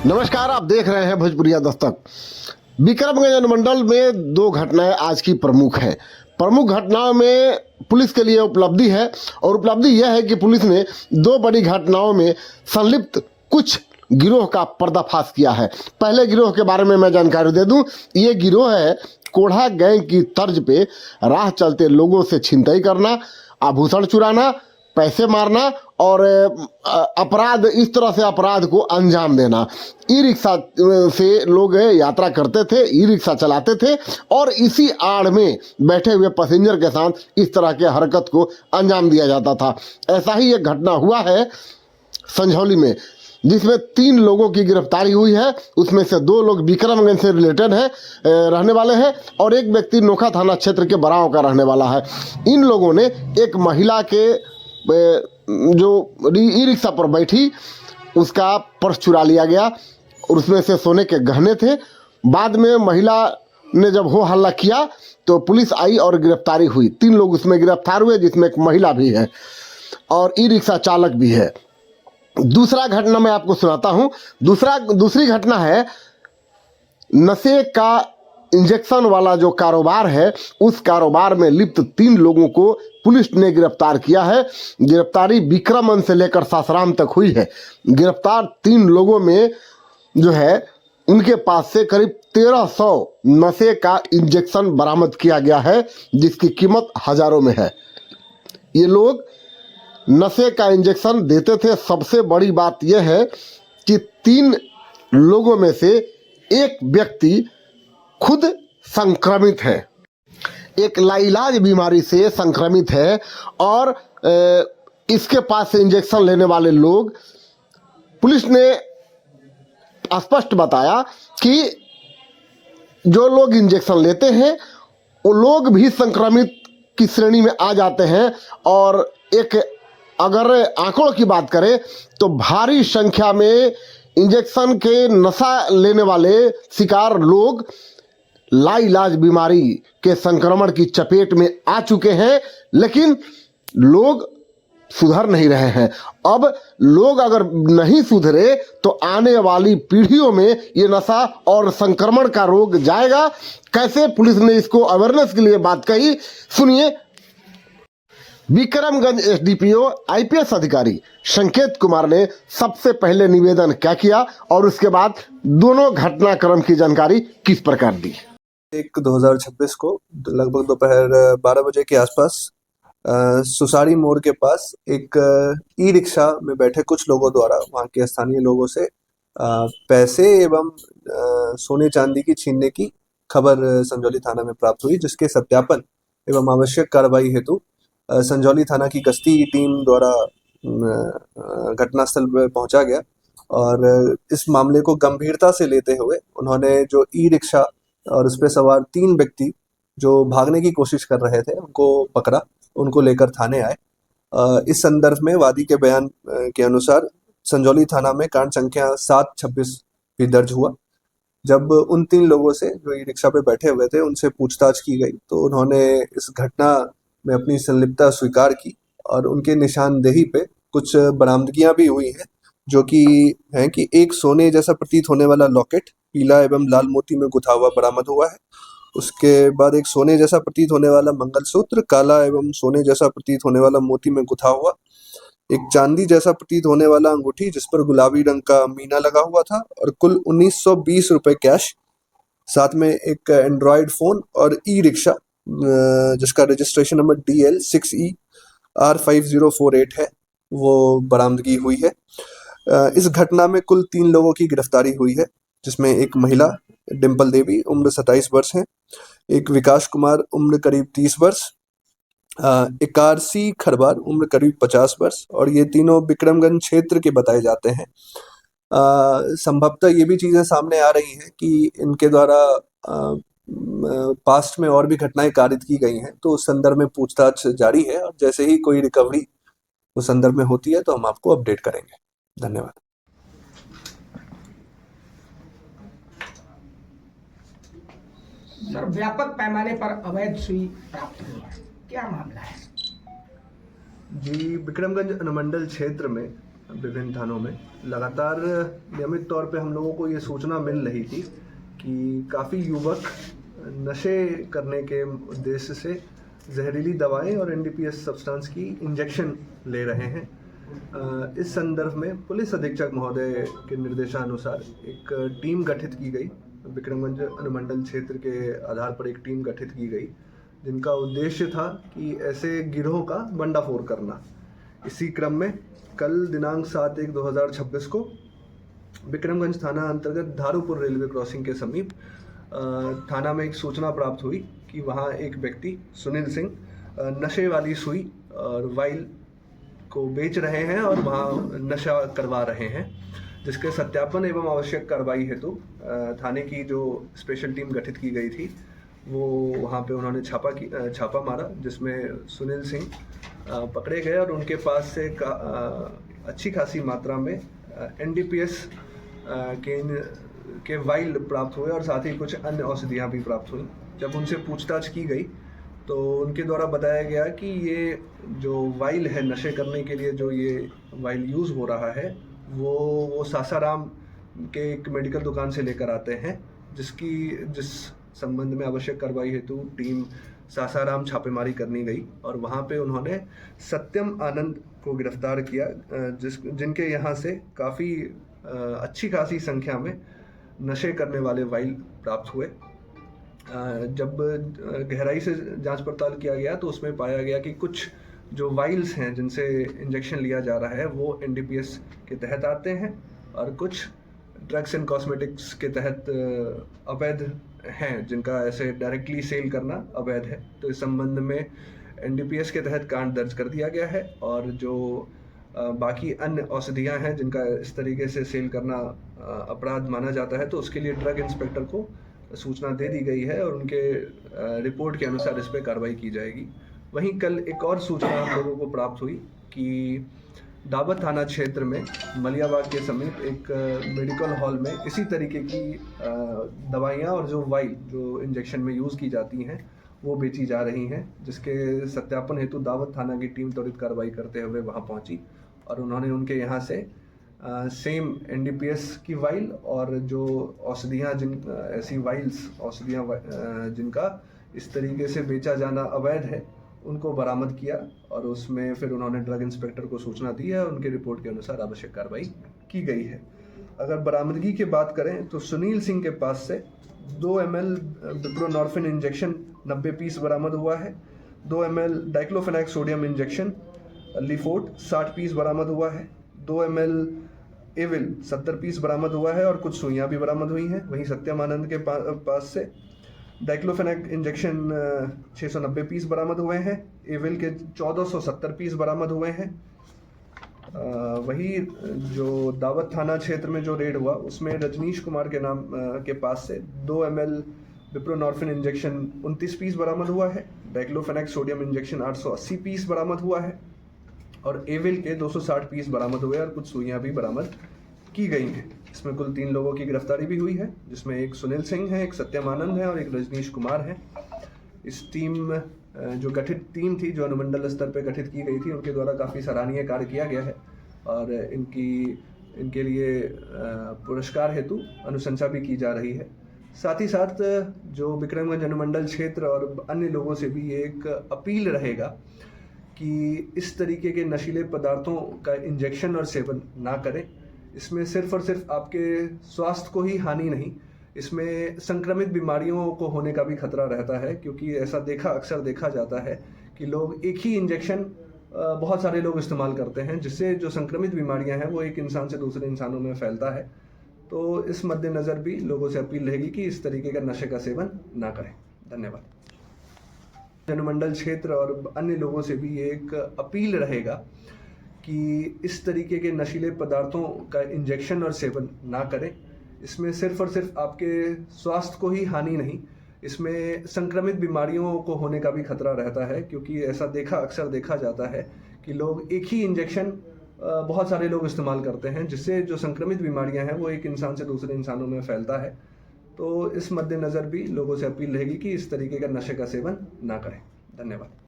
नमस्कार, आप देख रहे हैं भोजपुरिया दस्तक। विक्रमगंज अनुमंडल में दो घटनाएं आज की प्रमुख है। प्रमुख घटनाओं में पुलिस के लिए उपलब्धि है और उपलब्धि यह है कि पुलिस ने दो बड़ी घटनाओं में संलिप्त कुछ गिरोह का पर्दाफाश किया है। पहले गिरोह के बारे में मैं जानकारी दे दूं, ये गिरोह है कोढ़ा गैंग की तर्ज पे राह चलते लोगों से छिनतई करना, आभूषण चुराना, पैसे मारना और अपराध, इस तरह से अपराध को अंजाम देना। ई रिक्शा से लोग यात्रा करते थे, ई रिक्शा चलाते थे और इसी आड़ में बैठे हुए पैसेंजर के साथ इस तरह के हरकत को अंजाम दिया जाता था। ऐसा ही एक घटना हुआ है संझौली में, जिसमें 3 लोगों की गिरफ्तारी हुई है। उसमें से 2 लोग विक्रमगंज से रिलेटेड हैं, रहने वाले हैं, और एक व्यक्ति नोखा थाना क्षेत्र के बराव का रहने वाला है। इन लोगों ने एक महिला के जो ई रिक्शा पर बैठी, उसका पर्स चुरा लिया गया और उसमें से सोने के गहने थे। बाद में महिला ने जब हो हल्ला किया तो पुलिस आई और गिरफ्तारी हुई। 3 लोग उसमें गिरफ्तार हुए, जिसमें एक महिला भी है और ई रिक्शा चालक भी है। दूसरा घटना मैं आपको सुनाता हूं। दूसरी घटना है नशे का इंजेक्शन वाला जो कारोबार है, उस कारोबार में लिप्त 3 लोगों को पुलिस ने गिरफ्तार किया है। गिरफ्तारी विक्रमगंज से लेकर सासाराम तक हुई है। गिरफ्तार 3 लोगों में जो है, उनके पास से करीब 1300 नशे का इंजेक्शन बरामद किया गया है, जिसकी कीमत हजारों में है। ये लोग नशे का इंजेक्शन देते थे। सबसे बड़ी बात यह है कि 3 लोगों में से एक व्यक्ति खुद संक्रमित है, एक लाइलाज बीमारी से संक्रमित है और इसके पास से इंजेक्शन लेने वाले लोग, पुलिस ने स्पष्ट बताया कि जो लोग इंजेक्शन लेते हैं वो लोग भी संक्रमित की श्रेणी में आ जाते हैं। और एक अगर आंकड़ों की बात करें तो भारी संख्या में इंजेक्शन के नशा लेने वाले शिकार लोग लाइलाज बीमारी के संक्रमण की चपेट में आ चुके हैं, लेकिन लोग सुधर नहीं रहे हैं। अब लोग अगर नहीं सुधरे तो आने वाली पीढ़ियों में ये नशा और संक्रमण का रोग जाएगा। कैसे पुलिस ने इसको अवेयरनेस के लिए बात कही, सुनिए। विक्रमगंज एसडीपीओ आईपीएस अधिकारी संकेत कुमार ने सबसे पहले निवेदन क्या किया और उसके बाद दोनों घटनाक्रम की जानकारी किस प्रकार दी। 1/2026 को लगभग दोपहर 12 बजे के आसपास सुसारी मोड़ के पास एक ई रिक्शा में बैठे कुछ लोगों द्वारा वहां के स्थानीय लोगों से पैसे एवं सोने चांदी की छीनने की खबर संजौली थाना में प्राप्त हुई, जिसके सत्यापन एवं आवश्यक कार्रवाई हेतु संजौली थाना की गश्ती टीम द्वारा घटनास्थल पर पहुंचा गया और इस मामले को गंभीरता से लेते हुए उन्होंने जो ई रिक्शा और उस पर सवार 3 व्यक्ति जो भागने की कोशिश कर रहे थे उनको पकड़ा, उनको लेकर थाने आए। इस संदर्भ में वादी के बयान के अनुसार संजौली थाना में कांड संख्या 726 भी दर्ज हुआ। जब उन 3 लोगों से जो ई रिक्शा पे बैठे हुए थे उनसे पूछताछ की गई तो उन्होंने इस घटना में अपनी संलिप्तता स्वीकार की और उनके निशानदेही पे कुछ बरामदगियां भी हुई हैं, जो कि हैं कि एक सोने जैसा प्रतीत होने वाला लॉकेट पीला एवं लाल मोती में गुथा हुआ बरामद हुआ है। उसके बाद एक सोने जैसा प्रतीत होने वाला मंगलसूत्र काला एवं सोने जैसा प्रतीत होने वाला मोती में गुथा हुआ, एक चांदी जैसा प्रतीत होने वाला अंगूठी जिस पर गुलाबी रंग का मीना लगा हुआ था और कुल 1920 रुपए कैश, साथ में एक एंड्रॉयड फोन और ई रिक्शा जिसका रजिस्ट्रेशन नंबर DL6ER5048 है, वो बरामदगी हुई है। इस घटना में कुल 3 लोगों की गिरफ्तारी हुई है, जिसमें एक महिला डिंपल देवी उम्र 27 वर्ष है, एक विकास कुमार उम्र करीब 30 वर्ष, इकारसी खरबार उम्र करीब 50 वर्ष और ये तीनों विक्रमगंज क्षेत्र के बताए जाते हैं। संभवतः ये भी चीजें सामने आ रही हैं कि इनके द्वारा पास्ट में और भी घटनाएं कारित की गई हैं, तो उस संदर्भ में पूछताछ जारी है और जैसे ही कोई रिकवरी उस संदर्भ में होती है तो हम आपको अपडेट करेंगे। धन्यवाद। सर, व्यापक पैमाने पर अवैध सुई प्राप्त हुई है, क्या मामला है? जी, विक्रमगंज अनुमंडल क्षेत्र में विभिन्न थानों में लगातार नियमित तौर पे हम लोगों को ये सूचना मिल रही थी कि काफ़ी युवक नशे करने के उद्देश्य से जहरीली दवाएं और एनडीपीएस सब्सटेंस की इंजेक्शन ले रहे हैं। इस संदर्भ में पुलिस अधीक्षक महोदय के निर्देशानुसार एक टीम गठित की गई। विक्रमगंज अनुमंडल क्षेत्र के आधार पर एक टीम गठित की गई जिनका उद्देश्य था कि ऐसे गिरोह का भंडाफोड़ करना। इसी क्रम में कल दिनांक 7/1/2026 को विक्रमगंज थाना अंतर्गत धारूपुर रेलवे क्रॉसिंग के समीप थाना में एक सूचना प्राप्त हुई कि वहाँ एक व्यक्ति सुनील सिंह नशे वाली सुई और वाइल को बेच रहे हैं और वहाँ नशा करवा रहे हैं, जिसके सत्यापन एवं आवश्यक कार्रवाई हेतु थाने की जो स्पेशल टीम गठित की गई थी वो वहाँ पे उन्होंने छापा मारा, जिसमें सुनील सिंह पकड़े गए और उनके पास से अच्छी खासी मात्रा में एनडीपीएस के वाइल प्राप्त हुए और साथ ही कुछ अन्य औषधियाँ भी प्राप्त हुई। जब उनसे पूछताछ की गई तो उनके द्वारा बताया गया कि ये जो वाइल है नशे करने के लिए जो ये वाइल यूज़ हो रहा है वो सासाराम के एक मेडिकल दुकान से लेकर आते हैं, जिस संबंध में आवश्यक कार्रवाई हेतु टीम सासाराम छापेमारी करनी गई और वहाँ पे उन्होंने सत्यम आनंद को गिरफ्तार किया, जिनके यहाँ से काफ़ी अच्छी खासी संख्या में नशे करने वाले वाइल प्राप्त हुए। जब गहराई से जांच पड़ताल किया गया तो उसमें पाया गया कि कुछ जो वाइल्स हैं जिनसे इंजेक्शन लिया जा रहा है वो एनडीपीएस के तहत आते हैं और कुछ ड्रग्स एंड कॉस्मेटिक्स के तहत अवैध हैं, जिनका ऐसे डायरेक्टली सेल करना अवैध है। तो इस संबंध में एनडीपीएस के तहत कांड दर्ज कर दिया गया है और जो बाकी अन्य औषधियाँ हैं जिनका इस तरीके से सेल करना अपराध माना जाता है तो उसके लिए ड्रग इंस्पेक्टर को सूचना दे दी गई है और उनके रिपोर्ट के अनुसार इस पर कार्रवाई की जाएगी। वहीं कल एक और सूचना हम लोगों को प्राप्त हुई कि दावत थाना क्षेत्र में मलियाबाग के समीप एक मेडिकल हॉल में इसी तरीके की दवाइयाँ और जो वाइल जो इंजेक्शन में यूज़ की जाती हैं वो बेची जा रही हैं, जिसके सत्यापन हेतु दावत थाना की टीम त्वरित कार्रवाई करते हुए वहाँ पहुँची और उन्होंने उनके यहाँ से सेम एनडीपीएस की वाइल और जो औषधियाँ ऐसी वाइल्स औषधियाँ जिनका इस तरीके से बेचा जाना अवैध है उनको बरामद किया और उसमें फिर उन्होंने ड्रग इंस्पेक्टर को सूचना दी है और उनके रिपोर्ट के अनुसार आवश्यक कार्रवाई की गई है। अगर बरामदगी की बात करें तो सुनील सिंह के पास से 2 ml बिप्रोनॉर्फिन इंजेक्शन 90 पीस बरामद हुआ है, 2 ml डाइक्लोफेनाक सोडियम इंजेक्शन लिफोर्ट 60 पीस बरामद हुआ है, 2 ml एविल 70 पीस बरामद हुआ है और कुछ सुइयाँ भी बरामद हुई हैं। वहीं सत्यम आनंद के पास से डाइक्लोफेनाक इंजेक्शन 690 पीस बरामद हुए हैं, एविल के 1470 पीस बरामद हुए हैं। वही जो दावत थाना क्षेत्र में जो रेड हुआ उसमें रजनीश कुमार के नाम के पास से 2 ml बिप्रोनॉर्फिन इंजेक्शन 29 पीस बरामद हुआ है, डाइक्लोफेनाक सोडियम इंजेक्शन 880 पीस बरामद हुआ है और एविल के 260 पीस बरामद हुए और कुछ सुइयाँ भी बरामद की गई हैं। इसमें कुल 3 लोगों की गिरफ्तारी भी हुई है, जिसमें एक सुनील सिंह है, एक सत्यम आनंद है और एक रजनीश कुमार है। इस टीम जो गठित टीम थी जो अनुमंडल स्तर पर गठित की गई थी उनके द्वारा काफ़ी सराहनीय कार्य किया गया है और इनके लिए पुरस्कार हेतु अनुशंसा भी की जा रही है। साथ ही साथ जो विक्रमगंज अनुमंडल क्षेत्र और अन्य लोगों से भी एक अपील रहेगा कि इस तरीके के नशीले पदार्थों का इंजेक्शन और सेवन ना करें। इसमें सिर्फ और सिर्फ आपके स्वास्थ्य को ही हानि नहीं, इसमें संक्रमित बीमारियों को होने का भी खतरा रहता है, क्योंकि ऐसा अक्सर देखा जाता है कि लोग एक ही इंजेक्शन बहुत सारे लोग इस्तेमाल करते हैं, जिससे जो संक्रमित बीमारियां हैं वो एक इंसान से दूसरे इंसानों में फैलता है। तो इस मद्देनज़र भी लोगों से अपील रहेगी कि इस तरीके का नशे का सेवन ना करें। धन्यवाद। अनुमंडल क्षेत्र और अन्य लोगों से भी एक अपील रहेगा कि इस तरीके के नशीले पदार्थों का इंजेक्शन और सेवन ना करें। इसमें सिर्फ और सिर्फ आपके स्वास्थ्य को ही हानि नहीं, इसमें संक्रमित बीमारियों को होने का भी खतरा रहता है, क्योंकि ऐसा अक्सर देखा जाता है कि लोग एक ही इंजेक्शन बहुत सारे लोग इस्तेमाल करते हैं, जिससे जो संक्रमित बीमारियां हैं वो एक इंसान से दूसरे इंसानों में फैलता है। तो इस मद्देनज़र भी लोगों से अपील रहेगी कि इस तरीके का नशे का सेवन ना करें। धन्यवाद।